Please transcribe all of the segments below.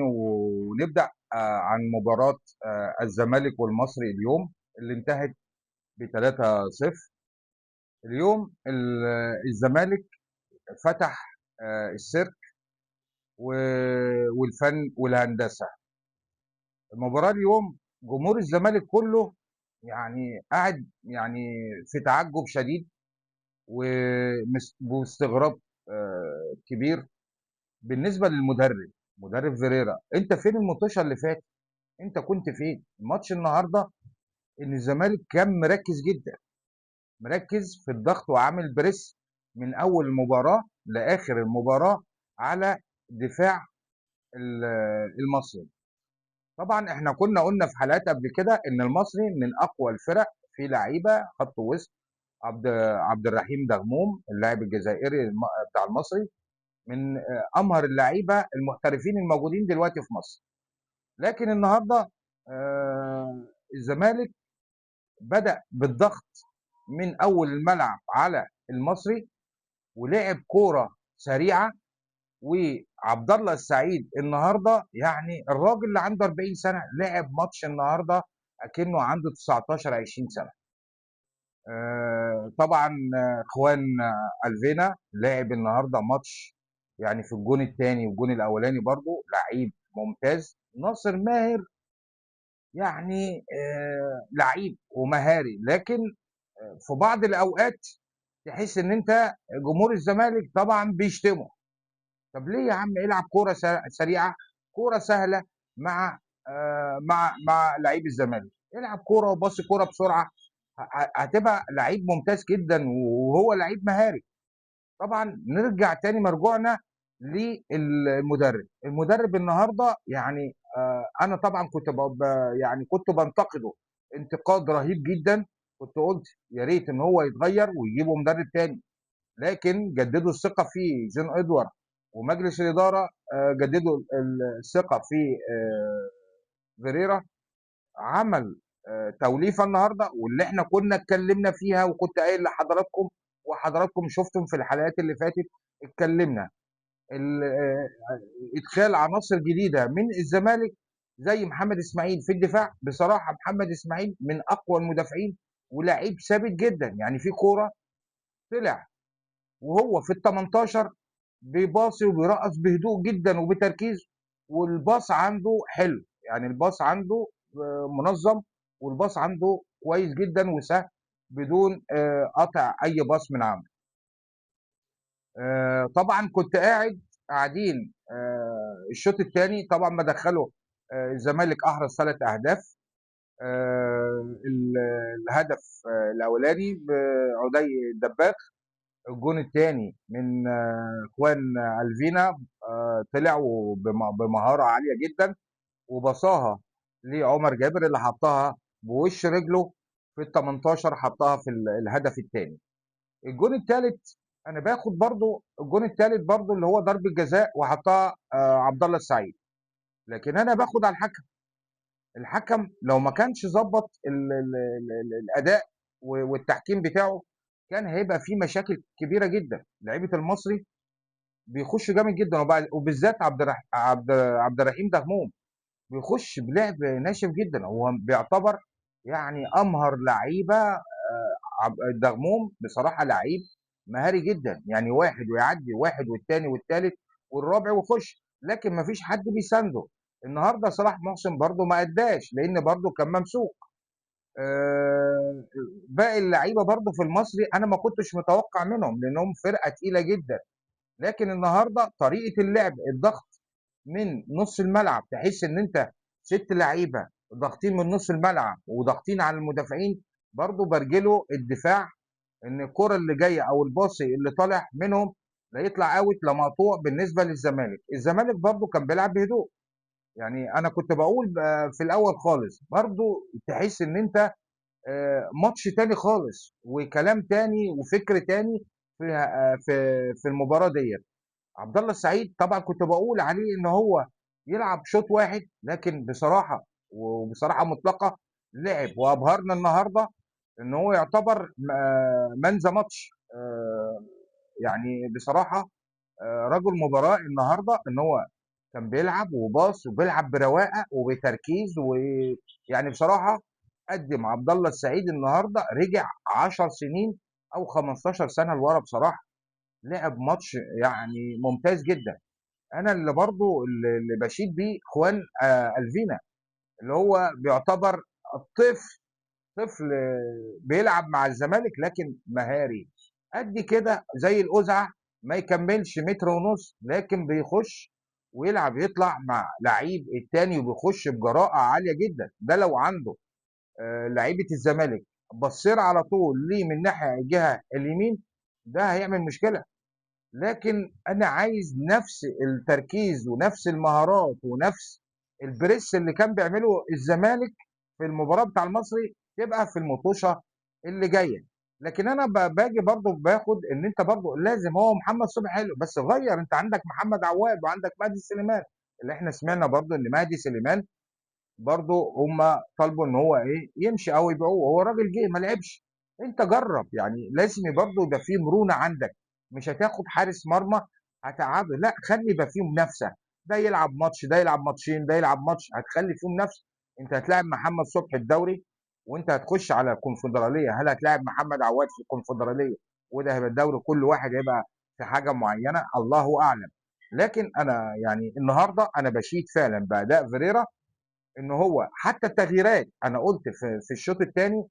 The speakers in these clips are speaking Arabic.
ونبدأ عن مباراة الزمالك والمصري اليوم اللي انتهت ب3-0. اليوم الزمالك فتح السيرك والفن والهندسة. المباراة اليوم جمهور الزمالك كله يعني قاعد يعني في تعجب شديد واستغراب كبير بالنسبة للمدرب. مدرب فيريرا، انت فين المطوشة اللي فاتت؟ انت كنت فين الماتش النهارده؟ ان الزمالك كان مركز جدا، مركز في الضغط وعامل بريس من اول المباراه لاخر المباراه على دفاع المصري. طبعا احنا كنا قلنا في حلقات قبل كده ان المصري من اقوى الفرق في لعيبه خط وسط. عبد الرحيم دغموم اللاعب الجزائري بتاع المصري من امهر اللعيبه المحترفين الموجودين دلوقتي في مصر. لكن النهارده الزمالك بدأ بالضغط من اول الملعب على المصري، ولعب كوره سريعه. وعبد الله السعيد النهارده يعني الراجل اللي عنده 40 سنه لعب ماتش النهارده اكنه عنده 19 20 سنه. طبعا اخوان الفينا لعب النهارده ماتش، يعني في الجون الثاني والجون الاولاني برضه لعيب ممتاز. ناصر ماهر يعني لعيب ومهاري، لكن في بعض الاوقات تحس ان انت جمهور الزمالك طبعا بيشتمه. طب ليه يا عم؟ العب كوره سريعه، كوره سهله مع مع لعيب الزمالك. العب كوره وباصي كوره بسرعه، هتبقى لعيب ممتاز جدا وهو لعيب مهاري. طبعا نرجع تاني مرجوعنا للمدرب. المدرب النهارده يعني انا طبعا يعني كنت بنتقده انتقاد رهيب جدا. كنت قلت يا ريت ان هو يتغير ويجيبوا مدرب تاني، لكن جددوا الثقه في جون ادوارد ومجلس الاداره جددوا الثقه في فيريرا. عمل توليفه النهارده، واللي احنا كنا اتكلمنا فيها وكنت قايل لحضراتكم وحضراتكم شفتم في الحلقات اللي فاتت. اتكلمنا ادخال عناصر جديده من الزمالك زي محمد اسماعيل في الدفاع. بصراحه محمد اسماعيل من اقوى المدافعين ولاعيب ثابت جدا. يعني في كوره طلع وهو في ال 18 بيباصي وبيرقص بهدوء جدا وبتركيز، والباص عنده حلو. يعني الباص عنده منظم، والباص عنده كويس جدا وسهل بدون قطع اي باص من عنده. طبعا كنت قاعدين الشوط الثاني طبعا ما دخلوا الزمالك احرز 3 اهداف. الهدف الاولاني بعدي الدباغ، الجون الثاني من اخوان الفينا طلع بمهاره عاليه جدا وبصاها لعمر جابر اللي حطها بوش رجله في ال 18، حطها في الهدف الثاني. الجون الثالث انا باخد برضو الجون الثالث برضو اللي هو ضربه جزاء وحطها عبد الله السعيد، لكن انا باخد على الحكم. الحكم لو ما كانش ظبط الاداء والتحكيم بتاعه كان هيبقى فيه مشاكل كبيره جدا. لعيبه المصري بيخش جامد جدا، وبالذات عبد الرحيم دهموم بيخش بلعب ناشف جدا. هو بيعتبر يعني امهر لعيبه. دغموم بصراحه لعيب مهاري جدا، يعني واحد ويعدي واحد والتاني والتالت والرابع ويخش، لكن ما فيش حد بيسانده. النهارده صلاح محسن برضه ما اداش لان برضه كان ممسوك. آه، باقي اللعيبه برضه في المصري انا ما كنتش متوقع منهم لانهم فرقه تقيله جدا. لكن النهارده طريقه اللعب، الضغط من نص الملعب، تحس ان انت 6 لعيبه ضاغطين من نص الملعب وضاغطين على المدافعين. برضه برجلوا الدفاع ان الكره اللي جايه او الباصي اللي طالع منهم لا يطلع اوت لا مقطوع. بالنسبه للزمالك، الزمالك برضه كان بيلعب بهدوء. يعني انا كنت بقول في الاول خالص برضه تحس ان انت ماتش تاني خالص وكلام تاني وفكر تاني في المباراه ديت. عبد الله السعيد طبعا كنت بقول عليه ان هو يلعب شوط واحد، لكن بصراحه وبصراحه مطلقه لعب وابهرنا النهارده ان هو يعتبر مان ذا ماتش. يعني بصراحه رجل مباراه النهارده ان هو كان بيلعب وباص وبيلعب برواقه وبتركيز، ويعني بصراحه قدم عبد الله السعيد النهارده رجع 10 سنين او 15 سنه لورا بصراحه. لعب ماتش يعني ممتاز جدا. انا اللي برضو اللي بشيد بيه خوان الفينا، اللي هو بيعتبر الطفل، طفل بيلعب مع الزمالك لكن مهاري قد كده زي القزعه، ما يكملش متر ونص لكن بيخش ويلعب يطلع مع لعيب التاني وبيخش بجراءه عاليه جدا. ده لو عنده لعيبه الزمالك بصير على طول ليه من ناحيه الجهه اليمين، ده هيعمل مشكله. لكن انا عايز نفس التركيز ونفس المهارات ونفس البريس اللي كان بيعمله الزمالك في المباراه بتاع المصري تبقى في المطوشه اللي جايه. لكن انا باجي برضو باخد ان انت برضو لازم، هو محمد صبحي حلو بس غير، انت عندك محمد عواد وعندك مهدي سليمان، اللي احنا سمعنا برضو ان مهدي سليمان برضه هم طالبوا ان هو ايه يمشي او يبيعوه، هو الراجل جه ما لعبش. انت جرب يعني، لازم برضه يبقى فيه مرونه عندك. مش هتاخد حارس مرمى هتقعده، لا خلي يبقى فيه منافسه، ده يلعب ماتش ده يلعب ماتشين ده يلعب ماتش، هتخلي فيه منافسه. انت هتلاعب محمد صبحي الدوري وانت هتخش على الكونفدراليه، هل هتلاعب محمد عواد في الكونفدراليه وده هيبقى الدوري كل واحد هيبقى في حاجه معينه، الله اعلم. لكن انا يعني النهارده انا بشيد فعلا باداء فيريرا، ان هو حتى التغييرات انا قلت في الشوط الثاني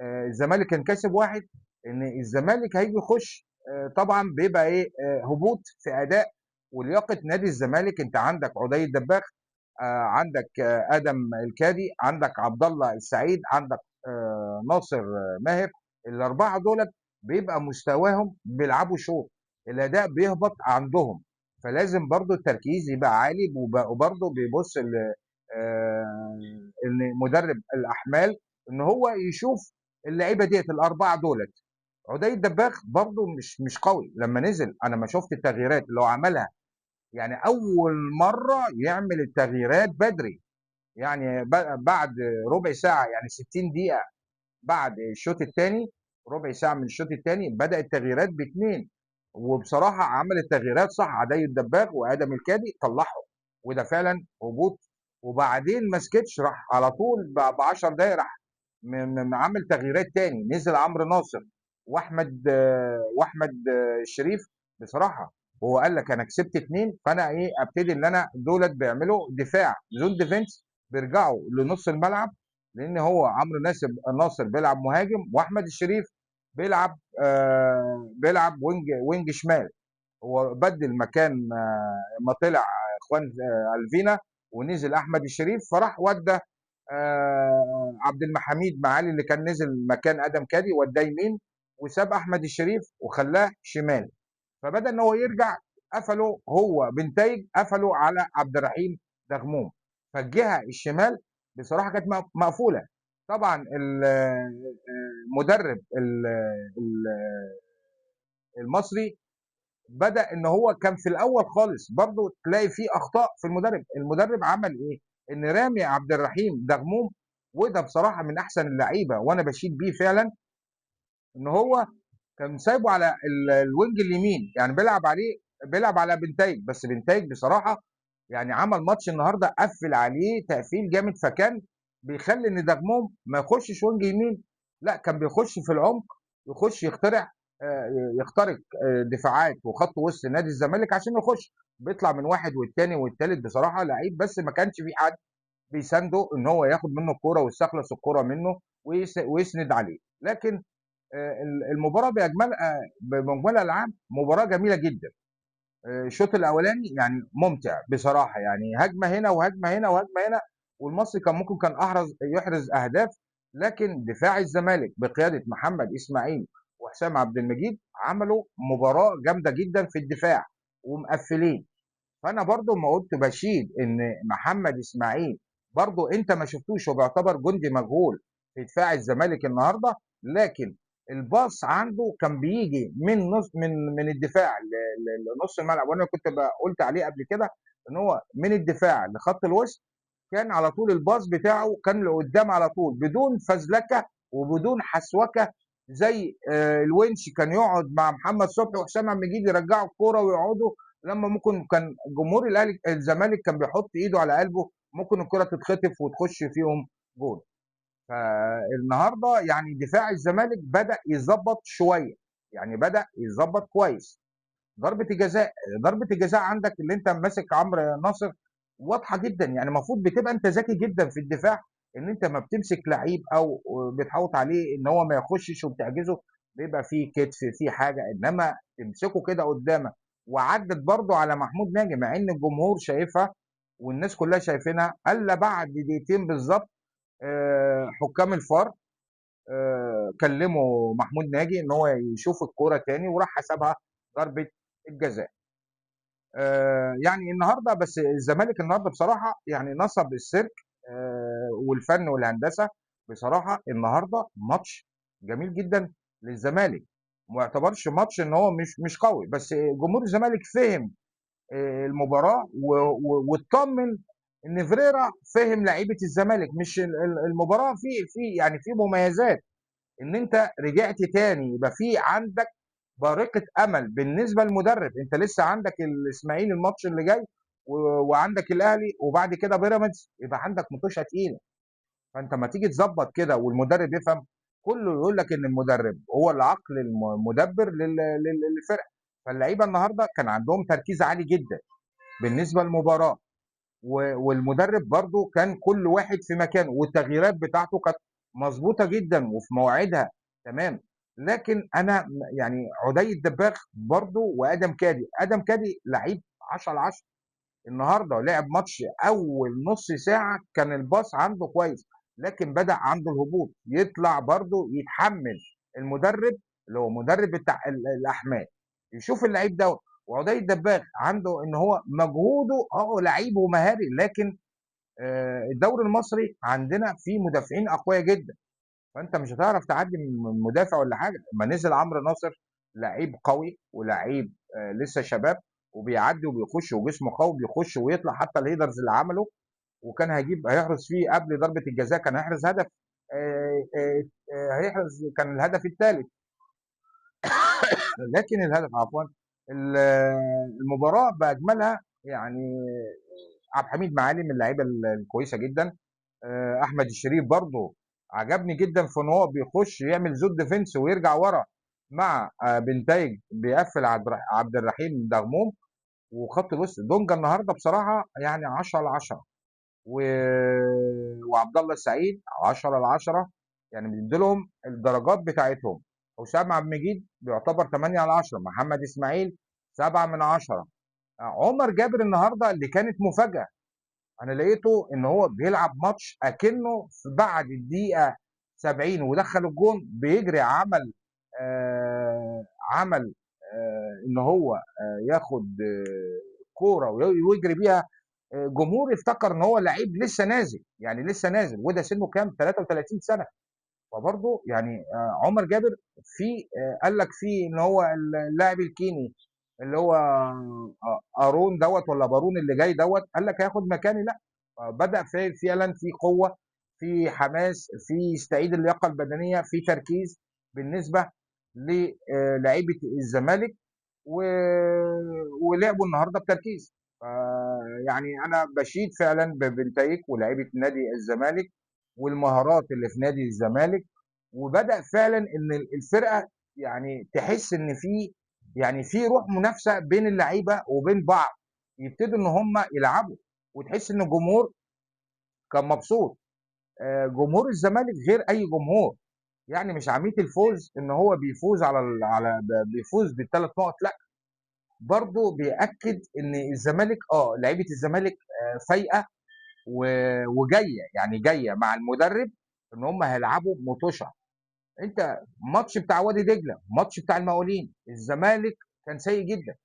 الزمالك كان كاسب واحد، ان الزمالك هيجي يخش طبعا بيبقى ايه هبوط في اداء ولياقه نادي الزمالك. انت عندك عدي الدباغ، عندك ادم الكادي، عندك عبد الله السعيد، عندك ناصر ماهر. الاربعه دول بيبقى مستواهم بيلعبوا شوط، الاداء بيهبط عندهم، فلازم برضو التركيز يبقى عالي. وبرضو بيبص ان مدرب الاحمال ان هو يشوف اللعيبه ديت الاربعه دولت. عدي الدباغ برضو مش قوي لما نزل، انا ما شفت التغييرات اللي هو عملها، يعني اول مره يعمل التغييرات بدري، يعني بعد ربع ساعه يعني 60 دقيقه بعد الشوط الثاني، ربع ساعه من الشوط الثاني بدا التغييرات باثنين. وبصراحه عمل التغييرات صح، عدي الدباغ وادم الكادي طلعهم، وده فعلا هبوط. وبعدين ما سكتش، راح على طول ب 10 دقايق راح عامل تغييرات تاني، نزل عمرو ناصر واحمد الشريف. بصراحه هو قال لك انا كسبت اتنين، فانا ايه ابتدي ان انا دولت بيعملوا دفاع زون ديفنس، بيرجعوا لنص الملعب، لان هو عمرو ناصر بيلعب مهاجم واحمد الشريف بيلعب وينج شمال. هو بدل مكان ما طلع اخوان الفينا ونزل احمد الشريف، فراح ودى عبد المحميد معالي اللي كان نزل مكان ادم كادي وداه يمين، وساب احمد الشريف وخلاه شمال. فبدا ان هو يرجع، قفلوا هو بنتايج قفلوا على عبد الرحيم دغموم، فالجهه الشمال بصراحه كانت مقفوله. طبعا المدرب المصري بدا ان هو كان في الاول خالص برضو تلاقي فيه اخطاء في المدرب عمل ايه، ان رامي عبد الرحيم دغموم، وده بصراحه من احسن اللعيبه وانا بشيد بيه فعلا، ان هو كان سايبه على الوينج اليمين، يعني بيلعب على بنتايج، بس بنتايج بصراحه يعني عمل ماتش النهارده قفل عليه تقفيل جامد، فكان بيخلي ان دغموم ما يخشش وينج يمين، لا كان بيخش في العمق، يخش يخترق دفاعات وخط وسط نادي الزمالك عشان يخش، بيطلع من واحد والتاني والتالت. بصراحه لعيب بس ما كانش في حد بيسانده ان هو ياخد منه الكوره ويستخلص الكوره منه ويسند عليه. لكن المباراه بمجملها العام مباراه جميله جدا. الشوط الاولاني يعني ممتع بصراحه، يعني هجمه هنا وهجمه هنا وهجمه هنا، والمصري كان ممكن كان يحرز اهداف، لكن دفاع الزمالك بقياده محمد اسماعيل وحسام عبد المجيد عملوا مباراه جامده جدا في الدفاع ومقفلين. فانا برضو ما قلت بشيد ان محمد اسماعيل برضو انت ما شفتوش، هو بيعتبر جندي مجهول في دفاع الزمالك النهارده، لكن الباص عنده كان بيجي من نص من الدفاع لنص الملعب، وانا كنت قلت عليه قبل كده ان هو من الدفاع لخط الوسط كان على طول الباص بتاعه كان لقدام على طول بدون فزلكه وبدون حسوكه، زي الونش كان يقعد مع محمد صبحي وحسام عبد المجيد يرجعوا الكوره ويقعدوا، لما ممكن كان جمهور الاهلي الزمالك كان بيحط ايده على قلبه ممكن الكره تتخطف وتخش فيهم جول. فالنهارده يعني دفاع الزمالك بدأ يظبط شويه، يعني بدأ يظبط كويس. ضربه الجزاء عندك اللي انت ماسك عمرو ناصر واضحه جدا، يعني المفروض بتبقى انت ذكي جدا في الدفاع، ان انت ما بتمسك لعيب او بتحوط عليه ان هو ما يخشش وبتحجزه، بيبقى فيه كتف فيه حاجه، انما تمسكه كده قدامك. وعدت برضه على محمود ناجي مع ان الجمهور شايفها والناس كلها شايفينها، الا بعد دقيقتين بالظبط حكام الفار كلموا محمود ناجي ان هو يشوف الكوره تاني وراح حسبها ضربه الجزاء. يعني النهارده بس الزمالك النهارده بصراحه يعني نصب السيرك والفن والهندسه. بصراحه النهارده ماتش جميل جدا للزمالك، ما يعتبرش ماتش ان هو مش قوي، بس جمهور الزمالك فهم المباراه واطمن ان فيريرا فهم لعيبه الزمالك. مش المباراه في يعني في مميزات ان انت رجعت تاني، يبقى في عندك بارقه امل بالنسبه للمدرب. انت لسه عندك الاسماعيلي الماتش اللي جاي وعندك الاهلي وبعد كده بيراميدز، يبقى عندك مطوشه تقيله. فانت ما تيجي تظبط كده والمدرب يفهم، كله يقول لك ان المدرب هو العقل المدبر للفرقه. فاللعيبه النهارده كان عندهم تركيز عالي جدا بالنسبه للمباراه، والمدرب برضو كان كل واحد في مكانه، والتغييرات بتاعته كانت مظبوطه جدا وفي مواعيدها تمام. لكن انا يعني عدي الدباغ برضو وادم كادي، ادم كادي لعيب 10 على 10. النهارده لعب ماتش اول نص ساعه كان الباص عنده كويس، لكن بدا عنده الهبوط، يطلع برضو يتحمل المدرب اللي هو مدرب بتاع الاحمال، يشوف اللعيب ده. وعدي الدباغ عنده ان هو مجهوده لعيب ومهاري، لكن الدوري المصري عندنا فيه مدافعين اقوياء جدا، فانت مش هتعرف تعدي من مدافع ولا حاجه. لما نزل عمرو ناصر لعيب قوي ولعيب لسه شباب وبيعدي وبيخش وجسمه قوي، بيخش ويطلع. حتى الهيدرز اللي عمله وكان هيحرز فيه قبل ضربه الجزاء، كان هيحرز هدف هيحرز كان الهدف الثالث، لكن الهدف عفوا المباراه باجملها يعني. عبد الحميد معالي من اللعيبه الكويسه جدا. احمد الشريف برضه عجبني جدا في ان هو بيخش يعمل زود ديفنس ويرجع ورا مع بنتايج بيقفل عبد الرحيم دغموم. وخط الوسط دونجا النهارده بصراحه يعني 10 على 10، و... وعبد الله السعيد 10 على 10، يعني بندي لهم الدرجات بتاعتهم. حسام عبد المجيد بيعتبر 8 على 10، محمد اسماعيل 7 من 10. عمر جابر النهارده اللي كانت مفاجاه، انا لقيته ان هو بيلعب ماتش اكنه في بعد الدقيقه 70 ودخل الجون بيجري، عمل ان هو ياخد كوره ويجري بيها. جمهور افتكر ان هو لعيب لسه نازل، يعني لسه نازل، وده سنه كام 33 سنه. فبرضه يعني عمر جابر في قال لك في ان هو اللاعب الكيني اللي هو ارون دوت ولا بارون اللي جاي دوت، قال لك هياخد مكاني. لا، بدا فعلا في قوه، في حماس، في يستعيد اللياقه البدنيه، في تركيز بالنسبه للاعيبه الزمالك ولعبوا النهارده بتركيز. يعني انا بشيد فعلا بنتائج ولاعيبه نادي الزمالك والمهارات اللي في نادي الزمالك. وبدا فعلا ان الفرقه يعني تحس ان في يعني في روح منافسه بين اللعيبه وبين بعض، يبتدوا ان هم يلعبوا، وتحس ان الجمهور كان مبسوط. جمهور الزمالك غير اي جمهور، يعني مش عمية الفوز ان هو بيفوز بيفوز بالثلاث نقط، لا، برضه بيأكد ان الزمالك لعيبه الزمالك فايقه وجايه، يعني جايه مع المدرب ان هم هيلعبوا مطوشه. انت ماتش بتاع وادي دجله، ماتش بتاع المقاولين، الزمالك كان سيء جدا،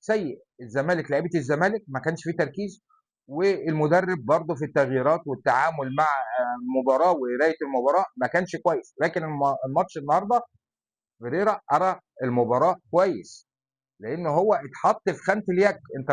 سيء. الزمالك لعيبه الزمالك ما كانش فيه تركيز، والمدرب برضه في التغييرات والتعامل مع المباراه وقرايه المباراه ما كانش كويس. لكن الماتش النهارده فيريرا ارى المباراه كويس، لان هو اتحط في خانه اليك. انت